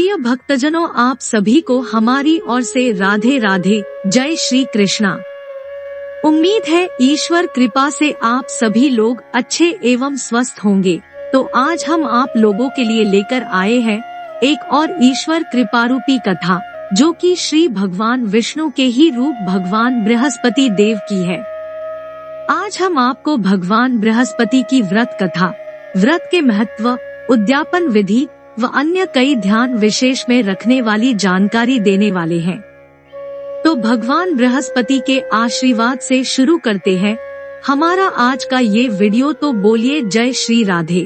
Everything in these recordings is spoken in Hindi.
प्रिय भक्तजनों, आप सभी को हमारी ओर से राधे राधे, जय श्री कृष्णा। उम्मीद है ईश्वर कृपा से आप सभी लोग अच्छे एवं स्वस्थ होंगे। तो आज हम आप लोगों के लिए लेकर आए हैं एक और ईश्वर कृपारूपी कथा, जो कि श्री भगवान विष्णु के ही रूप भगवान बृहस्पति देव की है। आज हम आपको भगवान बृहस्पति की व्रत कथा, व्रत के महत्व, उद्यापन विधि व अन्य कई ध्यान विशेष में रखने वाली जानकारी देने वाले हैं। तो भगवान बृहस्पति के आशीर्वाद से शुरू करते हैं हमारा आज का ये वीडियो। तो बोलिए जय श्री राधे।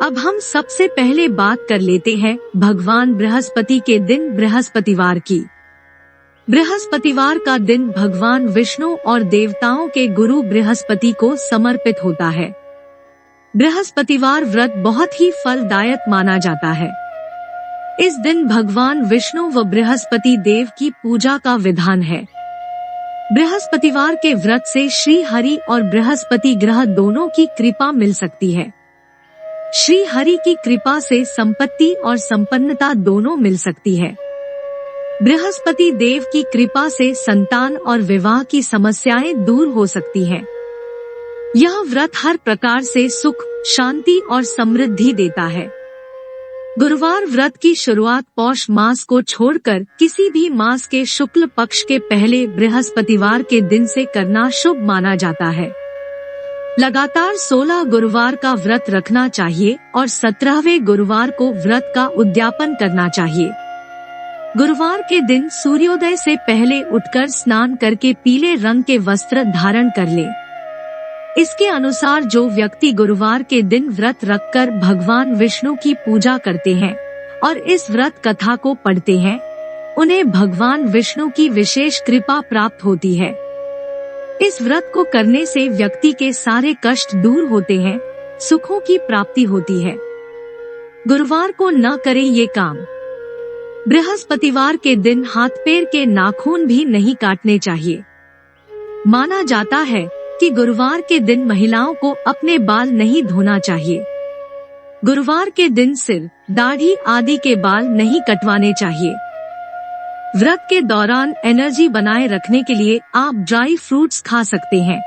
अब हम सबसे पहले बात कर लेते हैं भगवान बृहस्पति के दिन बृहस्पतिवार की। बृहस्पतिवार का दिन भगवान विष्णु और देवताओं के गुरु बृहस्पति को समर्पित होता है। बृहस्पतिवार व्रत बहुत ही फलदायक माना जाता है। इस दिन भगवान विष्णु व बृहस्पति देव की पूजा का विधान है। बृहस्पतिवार के व्रत से श्री हरि और बृहस्पति ग्रह दोनों की कृपा मिल सकती है। श्री हरि की कृपा से संपत्ति और संपन्नता दोनों मिल सकती है। बृहस्पति देव की कृपा से संतान और विवाह की समस्याएं दूर हो सकती हैं। यह व्रत हर प्रकार से सुख, शांति और समृद्धि देता है। गुरुवार व्रत की शुरुआत पौष मास को छोड़कर किसी भी मास के शुक्ल पक्ष के पहले बृहस्पतिवार के दिन से करना शुभ माना जाता है। लगातार 16 गुरुवार का व्रत रखना चाहिए और 17वें गुरुवार को व्रत का उद्यापन करना चाहिए। गुरुवार के दिन सूर्योदय से पहले उठकर स्नान करके पीले रंग के वस्त्र धारण कर ले। इसके अनुसार जो व्यक्ति गुरुवार के दिन व्रत रखकर भगवान विष्णु की पूजा करते हैं और इस व्रत कथा को पढ़ते हैं, उन्हें भगवान विष्णु की विशेष कृपा प्राप्त होती है। इस व्रत को करने से व्यक्ति के सारे कष्ट दूर होते हैं, सुखों की प्राप्ति होती है। गुरुवार को न करें ये काम। बृहस्पतिवार के दिन हाथ पैर के नाखून भी नहीं काटने चाहिए। माना जाता है कि गुरुवार के दिन महिलाओं को अपने बाल नहीं धोना चाहिए। गुरुवार के दिन सिर, दाढ़ी आदि के बाल नहीं कटवाने चाहिए। व्रत के दौरान एनर्जी बनाए रखने के लिए आप ड्राई फ्रूट्स खा सकते हैं।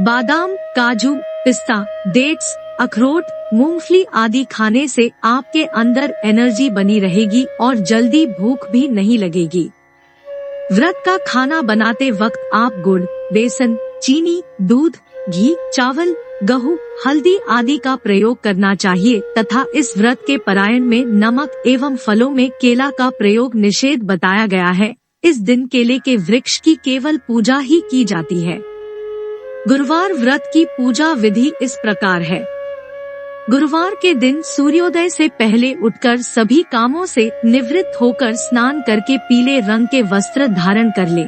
बादाम, काजू, पिस्ता, डेट्स, अखरोट, मूंगफली आदि खाने से आपके अंदर एनर्जी बनी रहेगी और जल्दी भूख भी नहीं लगेगी। व्रत का खाना बनाते वक्त आप गुड़, बेसन, चीनी, दूध, घी, चावल, गेहूं, हल्दी आदि का प्रयोग करना चाहिए तथा इस व्रत के पारायण में नमक एवं फलों में केला का प्रयोग निषेध बताया गया है। इस दिन केले के वृक्ष की केवल पूजा ही की जाती है। गुरुवार व्रत की पूजा विधि इस प्रकार है। गुरुवार के दिन सूर्योदय से पहले उठकर सभी कामों से निवृत्त होकर स्नान करके पीले रंग के वस्त्र धारण कर ले।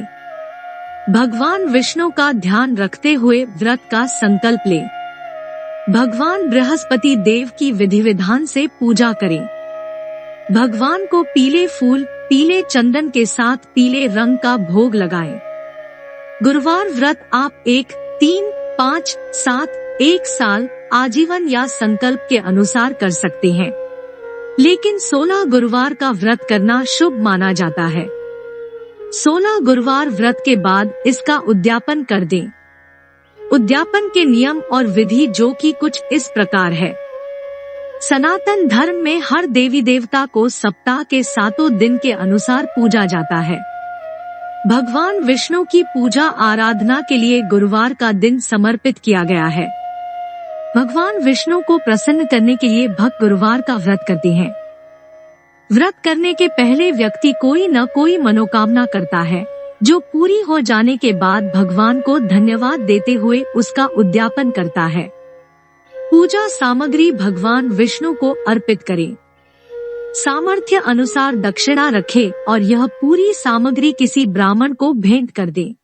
भगवान विष्णु का ध्यान रखते हुए व्रत का संकल्प ले। भगवान बृहस्पति देव की विधि विधान से पूजा करें। भगवान को पीले फूल, पीले चंदन के साथ पीले रंग का भोग लगाएं। गुरुवार व्रत आप 1, 3, 5, 7, 1 साल, आजीवन या संकल्प के अनुसार कर सकते हैं, लेकिन 16 गुरुवार का व्रत करना शुभ माना जाता है। 16 गुरुवार व्रत के बाद इसका उद्यापन कर दें। उद्यापन के नियम और विधि जो कि कुछ इस प्रकार है। सनातन धर्म में हर देवी देवता को सप्ताह के 7 दिन के अनुसार पूजा जाता है। भगवान विष्णु की पूजा आराधना के लिए गुरुवार का दिन समर्पित किया गया है। भगवान विष्णु को प्रसन्न करने के लिए भक्त गुरुवार का व्रत करते हैं। व्रत करने के पहले व्यक्ति कोई न कोई मनोकामना करता है, जो पूरी हो जाने के बाद भगवान को धन्यवाद देते हुए उसका उद्यापन करता है। पूजा सामग्री भगवान विष्णु को अर्पित करें। सामर्थ्य अनुसार दक्षिणा रखें और यह पूरी सामग्री किसी ब्राह्मण को भेंट कर दें।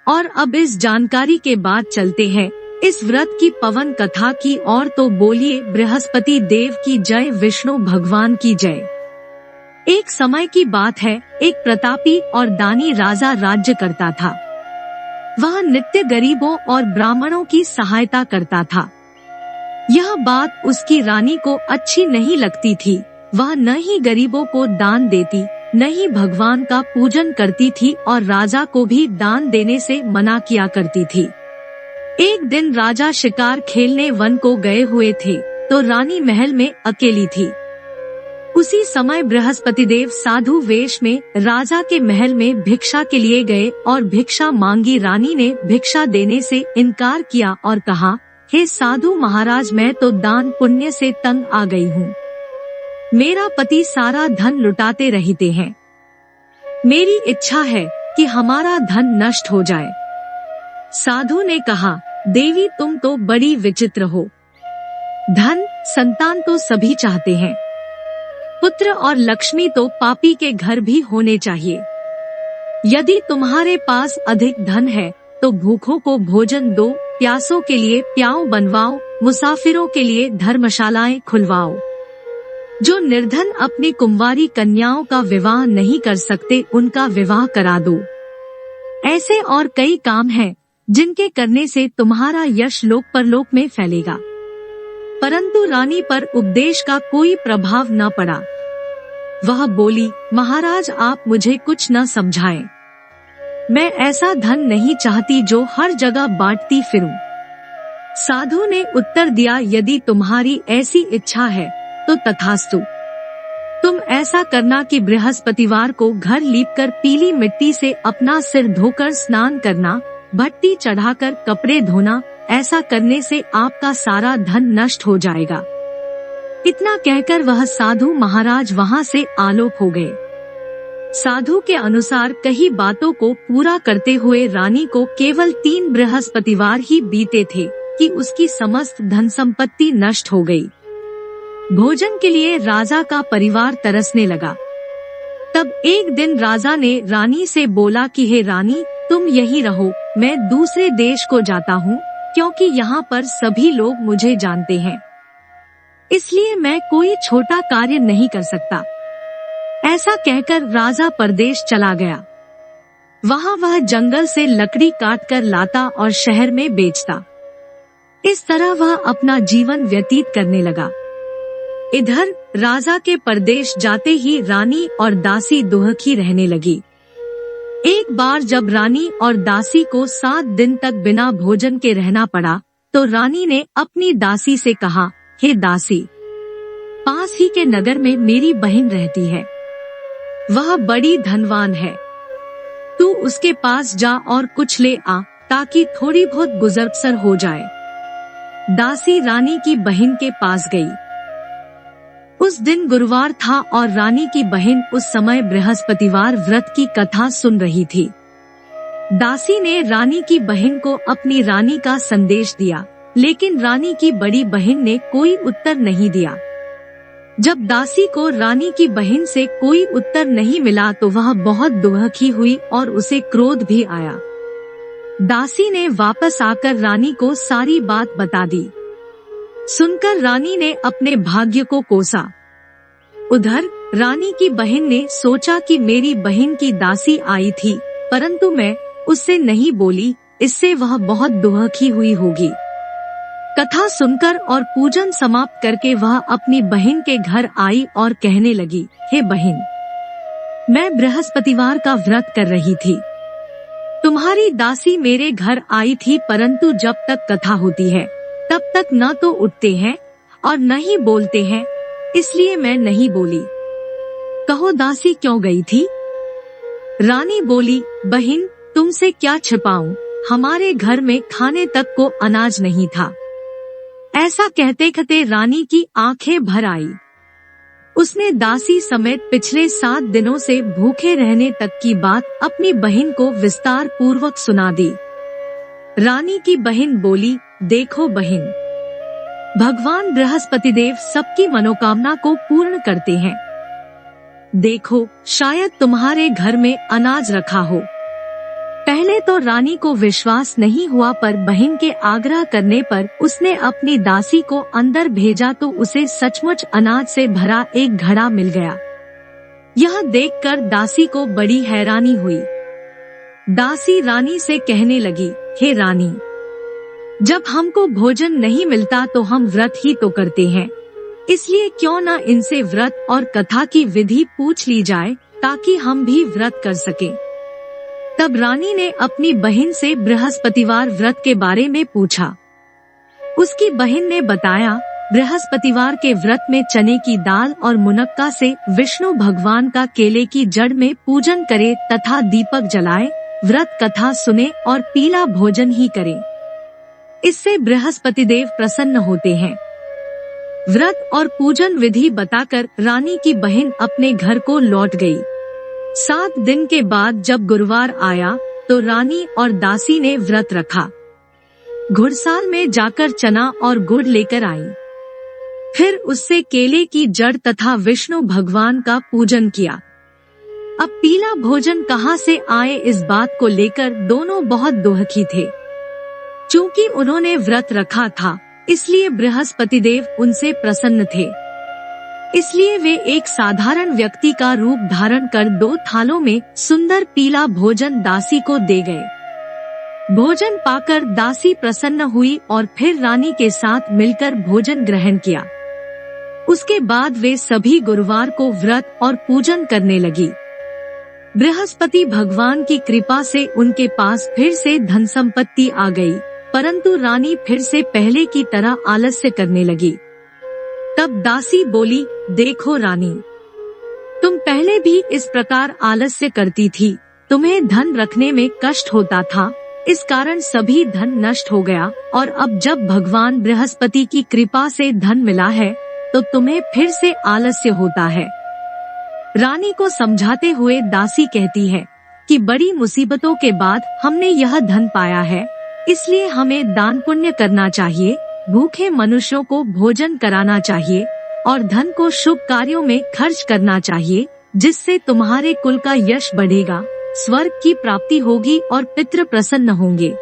और अब इस जानकारी के बाद चलते हैं इस व्रत की पवन कथा की ओर। तो बोलिए बृहस्पति देव की जय, विष्णु भगवान की जय। एक समय की बात है, एक प्रतापी और दानी राजा राज्य करता था। वह नित्य गरीबों और ब्राह्मणों की सहायता करता था। यह बात उसकी रानी को अच्छी नहीं लगती थी। वह न ही गरीबों को दान देती, न ही भगवान का पूजन करती थी और राजा को भी दान देने से मना किया करती थी। एक दिन राजा शिकार खेलने वन को गए हुए थे, तो रानी महल में अकेली थी। उसी समय बृहस्पति देव साधु वेश में राजा के महल में भिक्षा के लिए गए और भिक्षा मांगी। रानी ने भिक्षा देने से इनकार किया और कहा, हे साधु महाराज, मैं तो दान पुण्य से तंग आ गई हूँ। मेरा पति सारा धन लुटाते रहते हैं। मेरी इच्छा है कि हमारा धन नष्ट हो जाए। साधु ने कहा, देवी तुम तो बड़ी विचित्र हो। धन संतान तो सभी चाहते हैं, पुत्र और लक्ष्मी तो पापी के घर भी होने चाहिए। यदि तुम्हारे पास अधिक धन है तो भूखों को भोजन दो, प्यासों के लिए प्याऊ बनवाओ, मुसाफिरों के लिए धर्मशालाएं खुलवाओ। जो निर्धन अपनी कुंवारी कन्याओं का विवाह नहीं कर सकते, उनका विवाह करा दो। ऐसे और कई काम हैं जिनके करने से तुम्हारा यश लोक परलोक में फैलेगा। परंतु रानी पर उपदेश का कोई प्रभाव न पड़ा। वह बोली, महाराज आप मुझे कुछ न समझाएं। मैं ऐसा धन नहीं चाहती जो हर जगह बांटती फिरूं। साधु ने उत्तर दिया, यदि तुम्हारी ऐसी इच्छा है तो तथास्तु। तुम ऐसा करना कि बृहस्पतिवार को घर लीपकर पीली मिट्टी से अपना सिर धोकर स्नान करना, भट्टी चढ़ाकर कपड़े धोना। ऐसा करने से आपका सारा धन नष्ट हो जाएगा। इतना कहकर वह साधु महाराज वहां से आलोक हो गए। साधु के अनुसार कई बातों को पूरा करते हुए रानी को केवल 3 बृहस्पतिवार ही बीते थे कि उसकी समस्त धन संपत्ति नष्ट हो गई। भोजन के लिए राजा का परिवार तरसने लगा। तब एक दिन राजा ने रानी से बोला कि हे रानी, तुम यही रहो, मैं दूसरे देश को जाता हूँ, क्योंकि यहाँ पर सभी लोग मुझे जानते हैं, इसलिए मैं कोई छोटा कार्य नहीं कर सकता। ऐसा कहकर राजा परदेश चला गया। वहाँ वह जंगल से लकड़ी काट कर लाता और शहर में बेचता। इस तरह वह अपना जीवन व्यतीत करने लगा। इधर राजा के परदेश जाते ही रानी और दासी दुखी रहने लगी। एक बार जब रानी और दासी को 7 दिन तक बिना भोजन के रहना पड़ा, तो रानी ने अपनी दासी से कहा, हे दासी, पास ही के नगर में मेरी बहन रहती है। वह बड़ी धनवान है। तू उसके पास जा और कुछ ले आ, ताकि थोड़ी बहुत गुजर बसर हो जाए। दासी रानी की बहन के पास गई। उस दिन गुरुवार था और रानी की बहन उस समय बृहस्पतिवार व्रत की कथा सुन रही थी। दासी ने रानी की बहन को अपनी रानी का संदेश दिया, लेकिन रानी की बड़ी बहन ने कोई उत्तर नहीं दिया। जब दासी को रानी की बहन से कोई उत्तर नहीं मिला तो वह बहुत दुखी हुई और उसे क्रोध भी आया। दासी ने वापस आकर रानी को सारी बात बता दी। सुनकर रानी ने अपने भाग्य को कोसा। उधर रानी की बहन ने सोचा कि मेरी बहन की दासी आई थी, परंतु मैं उससे नहीं बोली, इससे वह बहुत दुखी हुई होगी। कथा सुनकर और पूजन समाप्त करके वह अपनी बहन के घर आई और कहने लगी, हे बहन, मैं बृहस्पतिवार का व्रत कर रही थी। तुम्हारी दासी मेरे घर आई थी, परंतु जब तक कथा होती है तब तक न तो उठते हैं और न ही बोलते हैं, इसलिए मैं नहीं बोली। कहो दासी क्यों गई थी? रानी बोली, बहन तुमसे क्या छिपाऊं, हमारे घर में खाने तक को अनाज नहीं था। ऐसा कहते कहते रानी की आंखें भर आई। उसने दासी समेत पिछले 7 दिनों से भूखे रहने तक की बात अपनी बहन को विस्तार पूर्वक सुना दी। रानी की बहन बोली, देखो बहन, भगवान बृहस्पति देव सबकी मनोकामना को पूर्ण करते हैं। देखो, शायद तुम्हारे घर में अनाज रखा हो। पहले तो रानी को विश्वास नहीं हुआ, पर बहन के आग्रह करने पर उसने अपनी दासी को अंदर भेजा तो उसे सचमुच अनाज से भरा एक घड़ा मिल गया। यह देखकर दासी को बड़ी हैरानी हुई। दासी रानी से कहने लगी, हे रानी, जब हमको भोजन नहीं मिलता तो हम व्रत ही तो करते हैं। इसलिए क्यों न इनसे व्रत और कथा की विधि पूछ ली जाए ताकि हम भी व्रत कर सकें। तब रानी ने अपनी बहन से बृहस्पतिवार व्रत के बारे में पूछा। उसकी बहन ने बताया, बृहस्पतिवार के व्रत में चने की दाल और मुनक्का से विष्णु भगवान का केले की जड़ में पूजन करे तथा दीपक जलाए, व्रत कथा सुने और पीला भोजन ही करें। इससे बृहस्पति देव प्रसन्न होते हैं। व्रत और पूजन विधि बताकर रानी की बहन अपने घर को लौट गई। 7 दिन के बाद जब गुरुवार आया तो रानी और दासी ने व्रत रखा। घुड़साल में जाकर चना और गुड़ लेकर आई। फिर उससे केले की जड़ तथा विष्णु भगवान का पूजन किया। अब पीला भोजन कहाँ से आए, इस बात को लेकर दोनों बहुत दुखी थे। चूँकि उन्होंने व्रत रखा था, इसलिए बृहस्पति देव उनसे प्रसन्न थे। इसलिए वे एक साधारण व्यक्ति का रूप धारण कर 2 थालों में सुंदर पीला भोजन दासी को दे गए। भोजन पाकर दासी प्रसन्न हुई और फिर रानी के साथ मिलकर भोजन ग्रहण किया। उसके बाद वे सभी गुरुवार को व्रत और पूजन करने लगी। बृहस्पति भगवान की कृपा से उनके पास फिर से धन संपत्ति आ गई, परंतु रानी फिर से पहले की तरह आलस्य करने लगी। तब दासी बोली, देखो रानी, तुम पहले भी इस प्रकार आलस्य करती थी। तुम्हें धन रखने में कष्ट होता था, इस कारण सभी धन नष्ट हो गया, और अब जब भगवान बृहस्पति की कृपा से धन मिला है तो तुम्हें फिर से आलस्य होता है। रानी को समझाते हुए दासी कहती है कि बड़ी मुसीबतों के बाद हमने यह धन पाया है, इसलिए हमें दान पुण्य करना चाहिए, भूखे मनुष्यों को भोजन कराना चाहिए और धन को शुभ कार्यों में खर्च करना चाहिए, जिससे तुम्हारे कुल का यश बढ़ेगा, स्वर्ग की प्राप्ति होगी और पितृ प्रसन्न होंगे।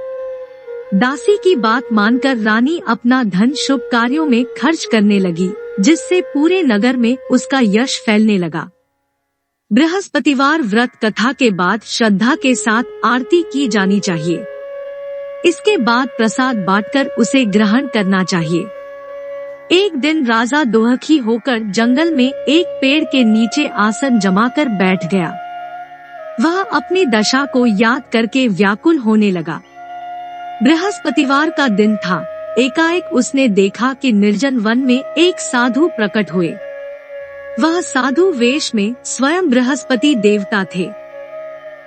दासी की बात मानकर रानी अपना धन शुभ कार्यों में खर्च करने लगी, जिससे पूरे नगर में उसका यश फैलने लगा। बृहस्पतिवार व्रत कथा के बाद श्रद्धा के साथ आरती की जानी चाहिए। इसके बाद प्रसाद बांटकर उसे ग्रहण करना चाहिए। एक दिन राजा दुखी होकर जंगल में एक पेड़ के नीचे आसन जमाकर बैठ गया। वह अपनी दशा को याद करके व्याकुल होने लगा। बृहस्पतिवार का दिन था। एकाएक उसने देखा कि निर्जन वन में एक साधु प्रकट हुए। वह साधु वेश में स्वयं बृहस्पति देवता थे।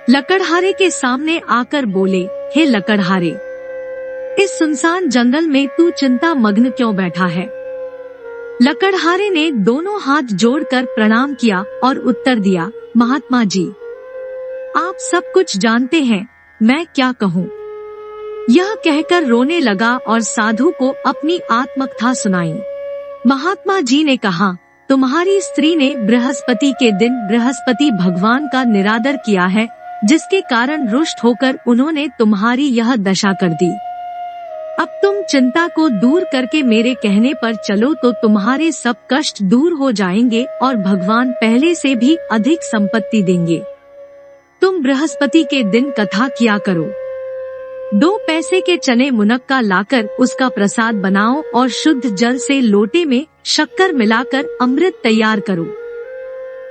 लकड़हारे के सामने आकर बोले, हे लकड़हारे, इस सुनसान जंगल में तू चिंता मग्न क्यों बैठा है? लकड़हारे ने दोनों हाथ जोड़कर प्रणाम किया और उत्तर दिया, महात्मा जी, आप सब कुछ जानते हैं, मैं क्या कहूँ। यह कहकर रोने लगा और साधु को अपनी आत्मकथा सुनाई। महात्मा जी ने कहा, तुम्हारी स्त्री ने बृहस्पति के दिन बृहस्पति भगवान का निरादर किया है, जिसके कारण रुष्ट होकर उन्होंने तुम्हारी यह दशा कर दी। अब तुम चिंता को दूर करके मेरे कहने पर चलो तो तुम्हारे सब कष्ट दूर हो जाएंगे और भगवान पहले से भी अधिक संपत्ति देंगे। तुम बृहस्पति के दिन कथा किया करो। 2 पैसे के चने मुनक्का लाकर उसका प्रसाद बनाओ और शुद्ध जल से लोटे में शक्कर मिलाकर अमृत तैयार करो।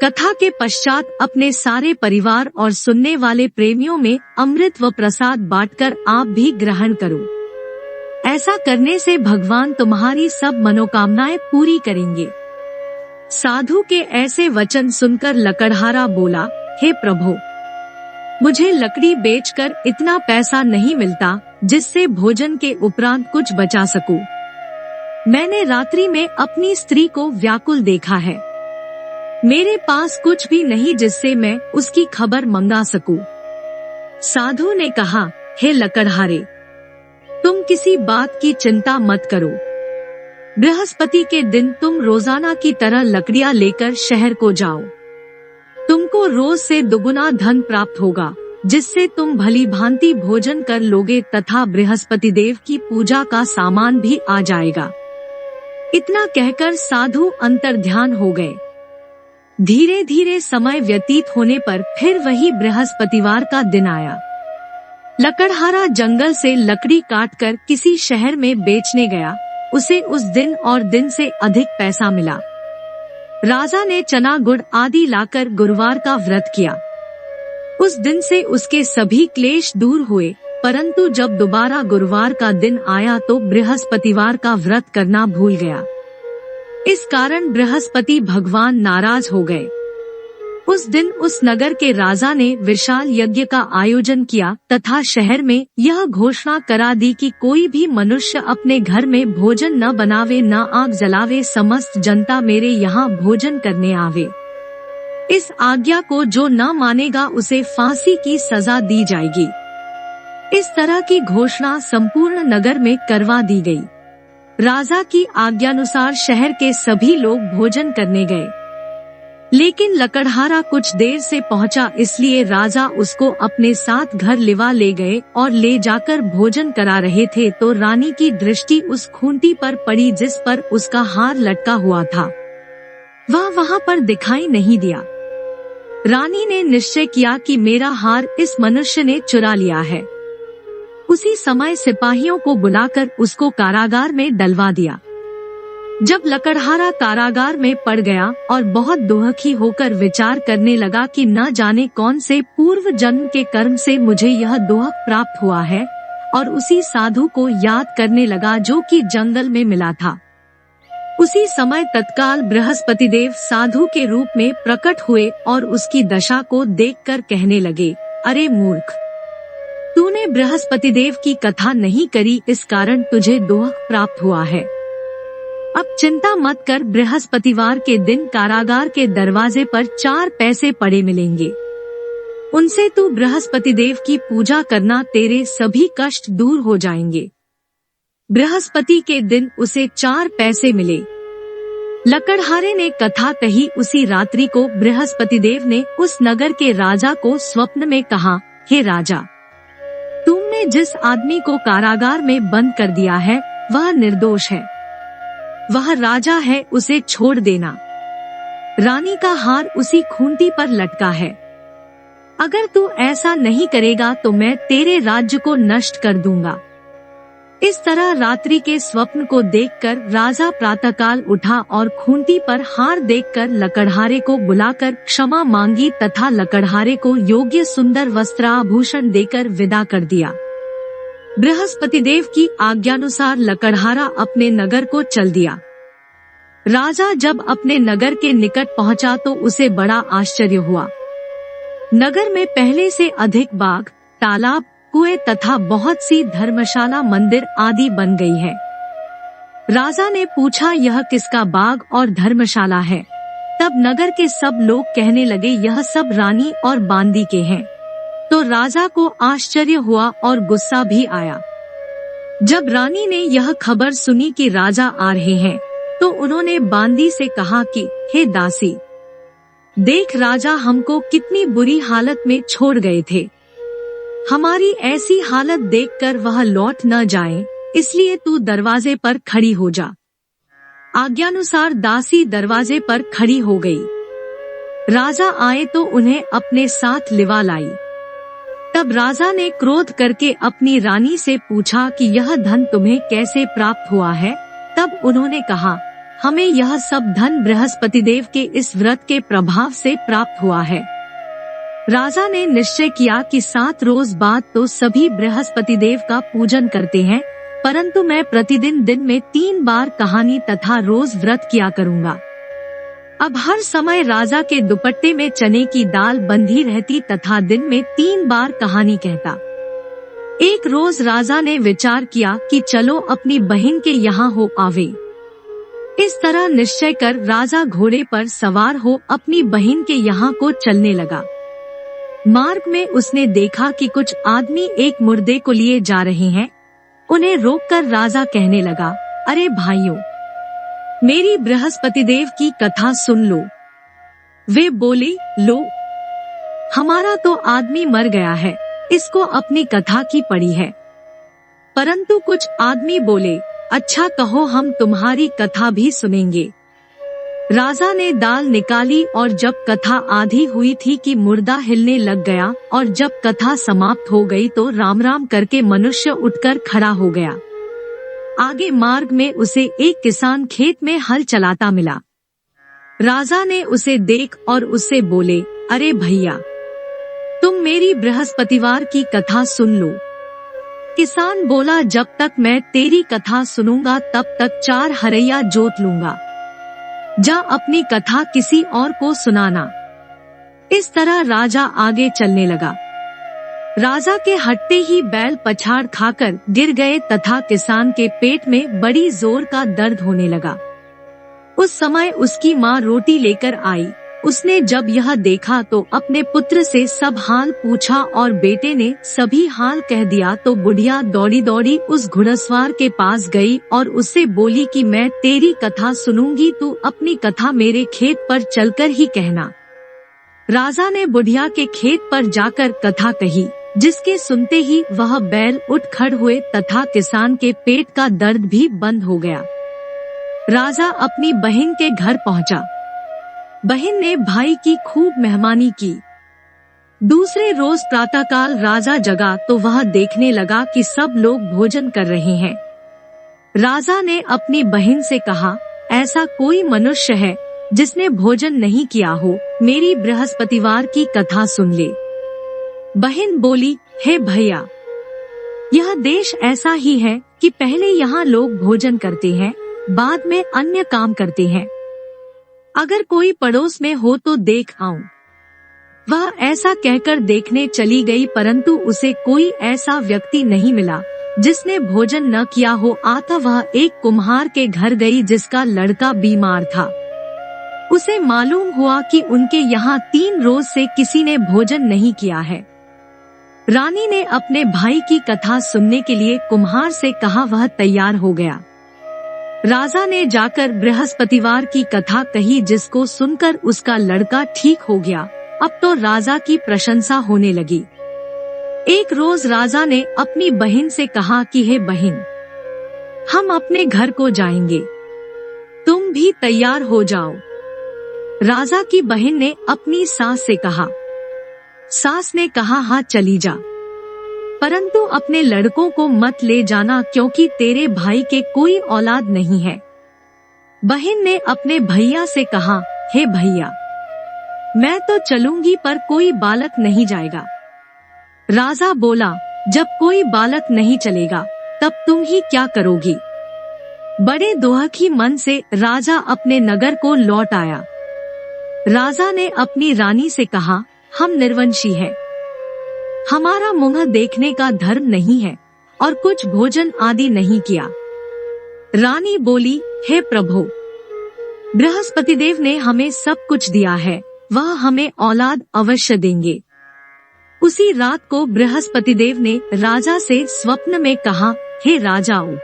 कथा के पश्चात अपने सारे परिवार और सुनने वाले प्रेमियों में अमृत व प्रसाद बांटकर आप भी ग्रहण करो। ऐसा करने से भगवान तुम्हारी सब मनोकामनाएं पूरी करेंगे। साधु के ऐसे वचन सुनकर लकड़हारा बोला, हे प्रभु, मुझे लकड़ी बेचकर इतना पैसा नहीं मिलता जिससे भोजन के उपरांत कुछ बचा सकूं। मैंने रात्रि में अपनी स्त्री को व्याकुल देखा है। मेरे पास कुछ भी नहीं जिससे मैं उसकी खबर मंगा सकूं। साधु ने कहा, हे लकड़हारे, तुम किसी बात की चिंता मत करो। बृहस्पति के दिन तुम रोजाना की तरह लकड़ियां लेकर शहर को जाओ। तुमको रोज से दुगुना धन प्राप्त होगा, जिससे तुम भली भांति भोजन कर लोगे तथा बृहस्पति देव की पूजा का सामान भी आ जाएगा। इतना कहकर साधु अंतर्ध्यान हो गए। धीरे धीरे समय व्यतीत होने पर फिर वही बृहस्पतिवार का दिन आया। लकड़हारा जंगल से लकड़ी काटकर किसी शहर में बेचने गया। उसे उस दिन और दिन से अधिक पैसा मिला। राजा ने चना गुड़ आदि लाकर गुरुवार का व्रत किया। उस दिन से उसके सभी क्लेश दूर हुए, परंतु जब दोबारा गुरुवार का दिन आया तो बृहस्पतिवार का व्रत करना भूल गया। इस कारण बृहस्पति भगवान नाराज हो गए। उस दिन उस नगर के राजा ने विशाल यज्ञ का आयोजन किया तथा शहर में यह घोषणा करा दी कि कोई भी मनुष्य अपने घर में भोजन न बनावे, न आग जलावे, समस्त जनता मेरे यहाँ भोजन करने आवे। इस आज्ञा को जो न मानेगा उसे फांसी की सजा दी जाएगी। इस तरह की घोषणा संपूर्ण नगर में करवा दी गई। राजा की आज्ञानुसार शहर के सभी लोग भोजन करने गए, लेकिन लकड़हारा कुछ देर से पहुंचा, इसलिए राजा उसको अपने साथ घर लिवा ले गए और ले जाकर भोजन करा रहे थे तो रानी की दृष्टि उस खूंटी पर पड़ी जिस पर उसका हार लटका हुआ था। वह वहां पर दिखाई नहीं दिया। रानी ने निश्चय किया कि मेरा हार इस मनुष्य ने चुरा लिया है। उसी समय सिपाहियों को बुलाकर उसको कारागार में डलवा दिया। जब लकड़हारा कारागार में पड़ गया और बहुत दुखी होकर विचार करने लगा कि न जाने कौन से पूर्व जन्म के कर्म से मुझे यह दुख प्राप्त हुआ है, और उसी साधु को याद करने लगा जो कि जंगल में मिला था। उसी समय तत्काल बृहस्पति देव साधु के रूप में प्रकट हुए और उसकी दशा को देखकर कहने लगे, अरे मूर्ख, तूने बृहस्पति देव की कथा नहीं करी, इस कारण तुझे दुख प्राप्त हुआ है। अब चिंता मत कर, बृहस्पतिवार के दिन कारागार के दरवाजे पर 4 पैसे पड़े मिलेंगे। उनसे तू बृहस्पति देव की पूजा करना, तेरे सभी कष्ट दूर हो जाएंगे। बृहस्पति के दिन उसे 4 पैसे मिले। लकड़हारे ने कथा कही। उसी रात्रि को बृहस्पति देव ने उस नगर के राजा को स्वप्न में कहा, हे राजा, तुमने जिस आदमी को कारागार में बंद कर दिया है वह निर्दोष है, वह राजा है, उसे छोड़ देना। रानी का हार उसी खूंटी पर लटका है। अगर तू ऐसा नहीं करेगा तो मैं तेरे राज्य को नष्ट कर दूंगा। इस तरह रात्रि के स्वप्न को देखकर राजा प्रातःकाल उठा और खूंटी पर हार देखकर लकड़हारे को बुलाकर क्षमा मांगी तथा लकड़हारे को योग्य सुंदर वस्त्राभूषण देकर विदा कर दिया। बृहस्पति देव की आज्ञानुसार लकड़हारा अपने नगर को चल दिया। राजा जब अपने नगर के निकट पहुंचा तो उसे बड़ा आश्चर्य हुआ। नगर में पहले से अधिक बाग, तालाब, कुएं तथा बहुत सी धर्मशाला, मंदिर आदि बन गई है। राजा ने पूछा, यह किसका बाग और धर्मशाला है? तब नगर के सब लोग कहने लगे, यह सब रानी और बांदी के हैं। तो राजा को आश्चर्य हुआ और गुस्सा भी आया। जब रानी ने यह खबर सुनी कि राजा आ रहे हैं तो उन्होंने बांदी से कहा कि हे दासी, देख राजा हमको कितनी बुरी हालत में छोड़ गए थे। हमारी ऐसी हालत देखकर वह लौट न जाए, इसलिए तू दरवाजे पर खड़ी हो जा। आज्ञानुसार दासी दरवाजे पर खड़ी हो गई। राजा आए तो उन्हें अपने साथ लिवा लाई। तब राजा ने क्रोध करके अपनी रानी से पूछा कि यह धन तुम्हें कैसे प्राप्त हुआ है? तब उन्होंने कहा, हमें यह सब धन बृहस्पति देव के इस व्रत के प्रभाव से प्राप्त हुआ है। राजा ने निश्चय किया कि 7 रोज बाद तो सभी बृहस्पति देव का पूजन करते हैं, परंतु मैं प्रतिदिन दिन में 3 बार कहानी तथा रोज व्रत किया करूँगा। अब हर समय राजा के दुपट्टे में चने की दाल बंधी रहती तथा दिन में 3 बार कहानी कहता। एक रोज राजा ने विचार किया कि चलो अपनी बहन के यहाँ हो आवे। इस तरह निश्चय कर राजा घोड़े पर सवार हो अपनी बहन के यहाँ को चलने लगा। मार्ग में उसने देखा कि कुछ आदमी एक मुर्दे को लिए जा रहे हैं। उन्हें रोककर राजा कहने लगा, अरे भाइयों, मेरी बृहस्पति देव की कथा सुन लो। वे बोले, लो, हमारा तो आदमी मर गया है, इसको अपनी कथा की पड़ी है। परंतु कुछ आदमी बोले, अच्छा कहो, हम तुम्हारी कथा भी सुनेंगे। राजा ने दाल निकाली और जब कथा आधी हुई थी कि मुर्दा हिलने लग गया, और जब कथा समाप्त हो गई तो राम राम करके मनुष्य उठकर खड़ा हो गया। आगे मार्ग में उसे एक किसान खेत में हल चलाता मिला। राजा ने उसे देख और उससे बोले, अरे भैया, तुम मेरी बृहस्पतिवार की कथा सुन लो। किसान बोला, जब तक मैं तेरी कथा सुनूंगा तब तक 4 हरैया जोत लूंगा। जा अपनी कथा किसी और को सुनाना। इस तरह राजा आगे चलने लगा। राजा के हटते ही बैल पछाड़ खाकर गिर गए तथा किसान के पेट में बड़ी जोर का दर्द होने लगा। उस समय उसकी माँ रोटी लेकर आई। उसने जब यह देखा तो अपने पुत्र से सब हाल पूछा और बेटे ने सभी हाल कह दिया तो बुढ़िया दौड़ी दौड़ी उस घुड़सवार के पास गई और उससे बोली कि मैं तेरी कथा सुनूंगी, तू अपनी कथा मेरे खेत पर चलकर ही कहना। राजा ने बुढ़िया के खेत पर जाकर कथा कही, जिसके सुनते ही वह बैल उठ खड़ हुए तथा किसान के पेट का दर्द भी बंद हो गया। राजा अपनी बहन के घर पहुंचा। बहन ने भाई की खूब मेहमानी की। दूसरे रोज प्रातःकाल राजा जगा तो वह देखने लगा कि सब लोग भोजन कर रहे हैं। राजा ने अपनी बहन से कहा, ऐसा कोई मनुष्य है जिसने भोजन नहीं किया हो, मेरी बृहस्पतिवार की कथा सुन ले। बहन बोली, हे भैया, यह देश ऐसा ही है कि पहले यहाँ लोग भोजन करते हैं, बाद में अन्य काम करते हैं। अगर कोई पड़ोस में हो तो देख आऊं। वह ऐसा कहकर देखने चली गई, परंतु उसे कोई ऐसा व्यक्ति नहीं मिला जिसने भोजन न किया हो। आता वह एक कुम्हार के घर गई जिसका लड़का बीमार था। उसे मालूम हुआ कि उनके यहाँ 3 रोज से किसी ने भोजन नहीं किया है। रानी ने अपने भाई की कथा सुनने के लिए कुम्हार से कहा। वह तैयार हो गया। राजा ने जाकर बृहस्पतिवार की कथा कही, जिसको सुनकर उसका लड़का ठीक हो गया। अब तो राजा की प्रशंसा होने लगी। एक रोज राजा ने अपनी बहन से कहा कि हे बहन, हम अपने घर को जाएंगे, तुम भी तैयार हो जाओ। राजा की बहन ने अपनी सास से कहा। सास ने कहा, हाँ चली जा, परंतु अपने लड़कों को मत ले जाना क्योंकि तेरे भाई के कोई औलाद नहीं है। बहन ने अपने भैया से कहा, हे भैया, मैं तो चलूंगी पर कोई बालक नहीं जाएगा। राजा बोला, जब कोई बालक नहीं चलेगा तब तुम ही क्या करोगी। बड़े दुखी मन से राजा अपने नगर को लौट आया। राजा ने अपनी रानी से कहा, हम निर्वंशी हैं, हमारा मुंह देखने का धर्म नहीं है और कुछ भोजन आदि नहीं किया। रानी बोली, हे प्रभु, बृहस्पति देव ने हमें सब कुछ दिया है, वह हमें औलाद अवश्य देंगे। उसी रात को बृहस्पति देव ने राजा से स्वप्न में कहा, हे राजा उठ,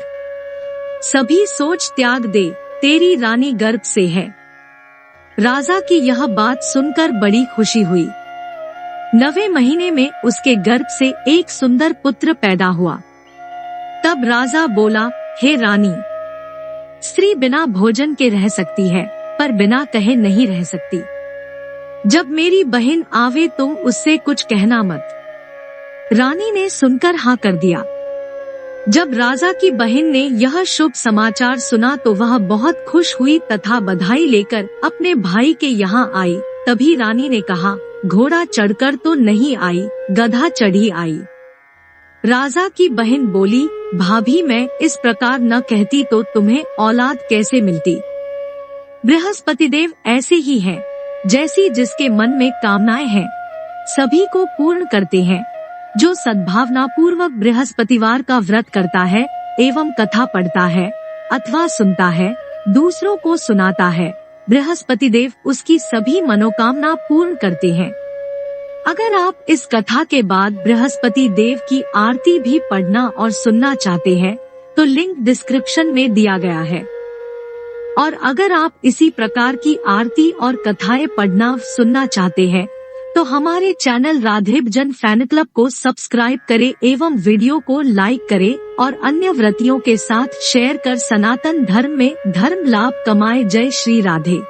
सभी सोच त्याग दे, तेरी रानी गर्भ से है। राजा की यह बात सुनकर बड़ी खुशी हुई। 9वें महीने में उसके गर्भ से एक सुंदर पुत्र पैदा हुआ। तब राजा बोला, हे रानी, स्त्री बिना भोजन के रह सकती है पर बिना कहे नहीं रह सकती। जब मेरी बहन आवे तुम उससे कुछ कहना मत। रानी ने सुनकर हाँ कर दिया। जब राजा की बहन ने यह शुभ समाचार सुना तो वह बहुत खुश हुई तथा बधाई लेकर अपने भाई के यहाँ आई। तभी रानी ने कहा, घोड़ा चढ़कर तो नहीं आई, गधा चढ़ी आई। राजा की बहन बोली, भाभी, मैं इस प्रकार न कहती तो तुम्हें औलाद कैसे मिलती। बृहस्पति देव ऐसे ही हैं, जैसी जिसके मन में कामनाएं हैं सभी को पूर्ण करते हैं। जो सद्भावना पूर्वक बृहस्पतिवार का व्रत करता है एवं कथा पढ़ता है अथवा सुनता है, दूसरों को सुनाता है, बृहस्पति देव उसकी सभी मनोकामना पूर्ण करते हैं। अगर आप इस कथा के बाद बृहस्पति देव की आरती भी पढ़ना और सुनना चाहते हैं तो लिंक डिस्क्रिप्शन में दिया गया है। और अगर आप इसी प्रकार की आरती और कथाएं पढ़ना सुनना चाहते हैं तो हमारे चैनल राधे भजन फैन क्लब को सब्सक्राइब करें एवं वीडियो को लाइक करें और अन्य व्रतियों के साथ शेयर कर सनातन धर्म में धर्म लाभ कमाए। जय श्री राधे।